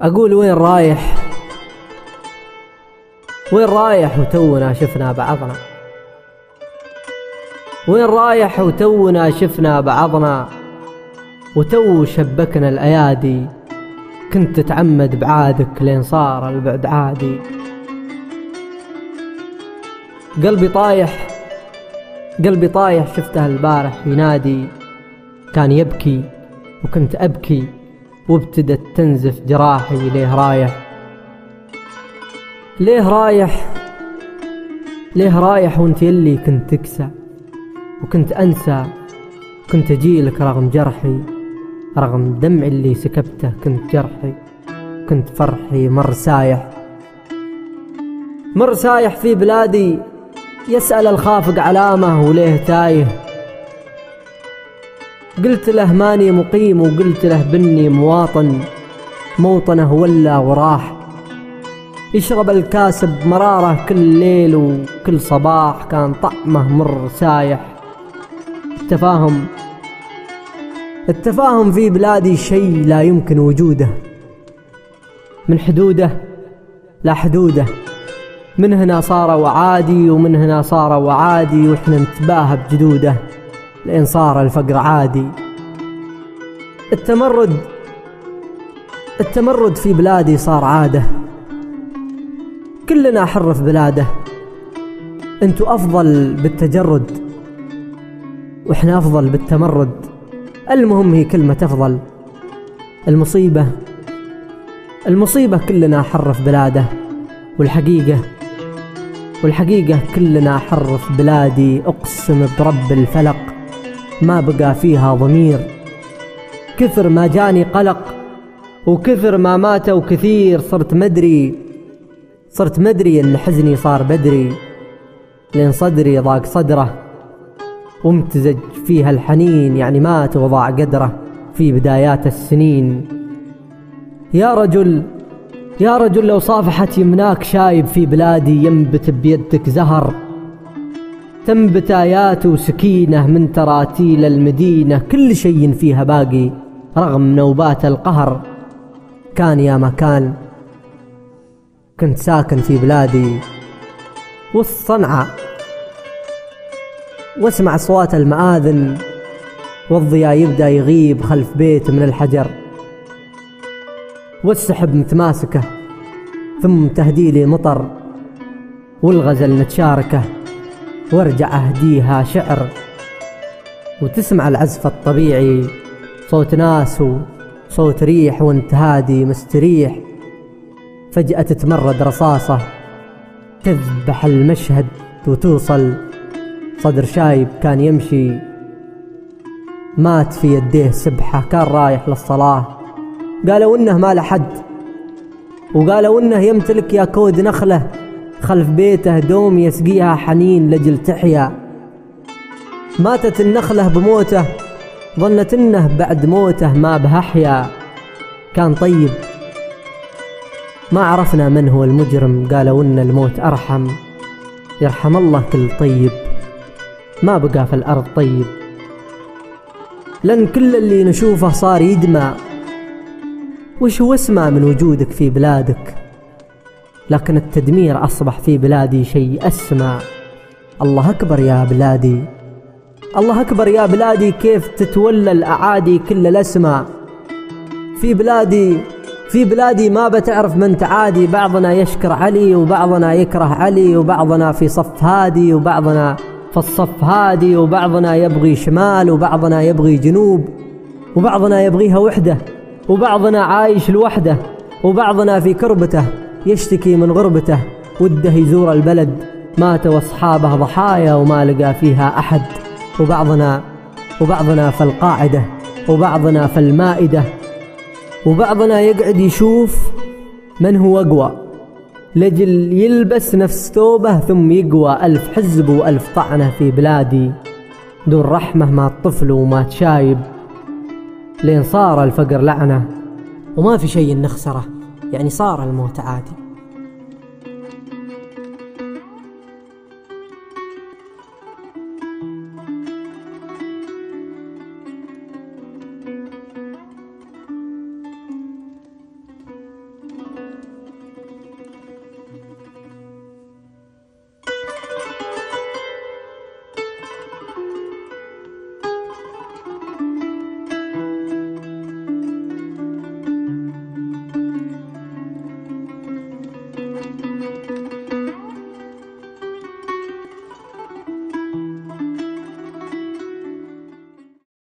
أقول وين رايح وين رايح وتونا شفنا بعضنا، وين رايح وتونا شفنا بعضنا، وتو شبكنا الأيادي، كنت تتعمد بعادك لين صار البعد عادي. قلبي طايح شفته البارح ينادي، كان يبكي وكنت أبكي وابتدت تنزف جراحي. ليه رايح وانت يلي كنت تكسى وكنت أنسى، كنت أجيلك رغم جرحي، رغم دمعي اللي سكبته كنت جرحي، كنت فرحي مر سايح في بلادي، يسأل الخافق علامه وليه تايه. قلت له ماني مقيم وقلت له بني مواطن، موطنه ولا وراح يشرب الكاس بمراره كل ليل وكل صباح، كان طعمه مر سايح. التفاهم في بلادي شيء لا يمكن وجوده، من حدوده لا حدوده، من هنا صار وعادي ومن هنا صار وعادي، وإحنا نتباهى بجدوده لأن صار الفقر عادي. التمرد في بلادي صار عادة، كلنا حر في بلاده، انتو أفضل بالتجرد وإحنا أفضل بالتمرد، المهم هي كلمة أفضل. المصيبة كلنا حر في بلاده، والحقيقة كلنا حر في بلادي، أقسم برب الفلق ما بقى فيها ضمير، كثر ما جاني قلق وكثر ما ماتوا كثير، صرت مدري ان حزني صار بدري، لين صدري ضاق صدره وامتزج فيها الحنين، يعني مات وضاع قدره في بدايات السنين. يا رجل لو صافحت يمناك شايب في بلادي، ينبت بيدك زهر، تنبت آيات وسكينة من تراتيل المدينة، كل شيء فيها باقي رغم نوبات القهر. كان يا مكان كنت ساكن في بلادي وسط صنعاء، واسمع أصوات المآذن والضياء يبدأ يغيب خلف بيت من الحجر، والسحب متماسكة ثم تهديلي مطر، والغزل نتشاركه وارجع أهديها شعر، وتسمع العزف الطبيعي صوت ناس وصوت ريح، وانت هادي مستريح، فجأة تتمرد رصاصة تذبح المشهد وتوصل صدر شايب كان يمشي، مات في يديه سبحة، كان رايح للصلاة، قالوا إنه ما لحد، وقالوا إنه يمتلك يا كود نخلة خلف بيته دوم يسقيها حنين لجل تحيا. ماتت النخلة بموته، ظنت إنه بعد موته ما بهحيا، كان طيب ما عرفنا من هو المجرم، قالوا إن الموت أرحم، يرحم الله كل طيب، ما بقى في الأرض طيب، لأن كل اللي نشوفه صار يدمع. وش هو اسمه من وجودك في بلادك؟ لكن التدمير أصبح في بلادي شيء أسمى. الله أكبر يا بلادي، الله أكبر يا بلادي، كيف تتولى الأعادي كل الأسماء. في بلادي ما بتعرف من تعادي، بعضنا يشكر علي وبعضنا يكره علي، وبعضنا في صف هادي وبعضنا في الصف هادي، وبعضنا يبغي شمال وبعضنا يبغي جنوب، وبعضنا يبغيها وحده وبعضنا عايش لوحده، وبعضنا في كربته يشتكي من غربته، وده يزور البلد ماتوا أصحابه ضحايا وما لقى فيها أحد، وبعضنا في القاعدة وبعضنا في المائدة، وبعضنا يقعد يشوف من هو أقوى لجل يلبس نفس ثوبه ثم يقوى. 1000 حزب و1000 طعنة في بلادي، دون رحمة مات طفل ومات شايب، لين صار الفقر لعنة وما في شيء نخسره، يعني صار الموت عادي.